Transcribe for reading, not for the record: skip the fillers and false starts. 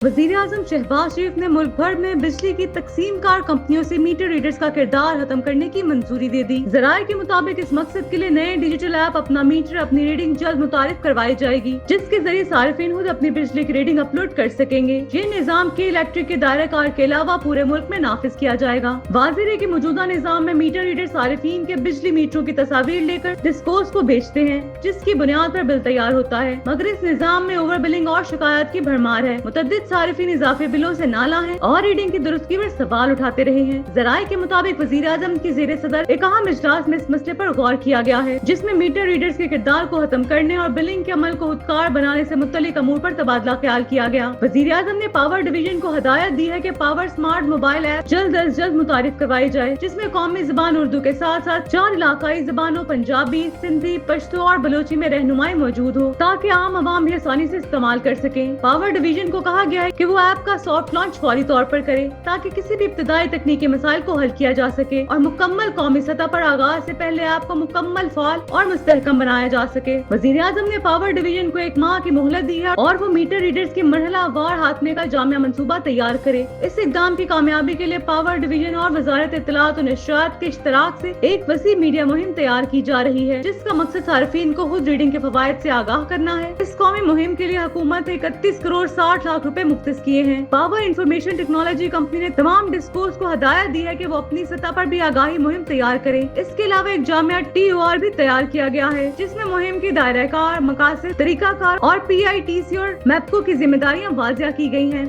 वजीर आजम शहबाज शरीफ ने मुल्क भर में बिजली की तकसीम कार कंपनियों से मीटर रीडर्स का किरदार खत्म करने की मंजूरी दे दी। जराये के मुताबिक इस मकसद के लिए नए डिजिटल ऐप अपना मीटर अपनी रीडिंग जल्द मुतारिफ करवाई जाएगी, जिसके जरिए सार्फिन खुद अपनी बिजली की रीडिंग अपलोड कर सकेंगे। ये निजाम के इलेक्ट्रिक के दायरा कार के अलावा पूरे मुल्क में नाफिज किया जाएगा। वाज़ेह है कि मौजूदा निजाम में मीटर रीडर सार्फिन के बिजली मीटरों की तस्वीर लेकर डिस्कोर्स को भेजते हैं, जिसकी बुनियाद पर बिल तैयार होता है। मगर इस निजाम में ओवर बिलिंग और शिकायत की भरमार है। मुतअद्दिद सारिफीन इजाफी बिलों से नाला है और रीडिंग की दुरुस्ती पर सवाल उठाते रहे हैं। जराये के मुताबिक वजीर आजम की ज़ेरे सदर एक अहम इजलास में इस मसले पर गौर किया गया है, जिसमें मीटर रीडर्स के किरदार को खत्म करने और बिलिंग के अमल को खुदकार बनाने से मुतल्लिक अमूर पर तबादला ख्याल किया गया। वजीर आजम ने पावर डिवीजन को हदायत दी है कि पावर स्मार्ट मोबाइल ऐप जल्द अज जल्द मुतारिफ करवाई जाए, जिसमें कौमी ज़बान उर्दू के साथ साथ 4 इलाकाई ज़बानों पंजाबी, सिंधी, पश्तो और बलोची में रहनुमाई मौजूद हो, ताकि आम आवाम भी आसानी से इस्तेमाल कर सके। पावर डिवीजन को कहा गया है कि वो ऐप का सॉफ्ट लॉन्च फौरी तौर पर करे, ताकि किसी भी इब्तिदाई तकनीकी मसाइल को हल किया जा सके और मुकम्मल कौमी सतह पर आगाज से पहले ऐप को मुकम्मल फाल और मुस्तहकम बनाया जा सके। वजीर आजम ने पावर डिवीजन को 1 माह की मोहलत दी है और वो मीटर रीडर्स की मरहला वार हाथमे का जामिया मंसूबा तैयार करे। इस इक़दाम की कामयाबी के लिए पावर डिवीजन और वजारत इत्तलात और नशरियात के इश्तराक से एक वसी मीडिया मुहिम तैयार की जा रही है, जिसका मकसद सार्फिन को खुद रीडिंग के फवायद से आगाह करना है। इस कौमी मुहिम के लिए हुकूमत ने 31 करोड़ 60 लाख रुपए मुख्तस किए हैं। पावर इंफॉर्मेशन टेक्नोलॉजी कंपनी ने तमाम डिस्कोर्स को हदायत दी है कि वो अपनी सतह पर भी आगाही मुहिम तैयार करें। इसके अलावा एक जामिया TOR भी तैयार किया गया है, जिसमें मुहिम की दायरा कार, मकासद, तरीकाकार और PITC और मैप्को की जिम्मेदारियां वाज़िया की गई हैं।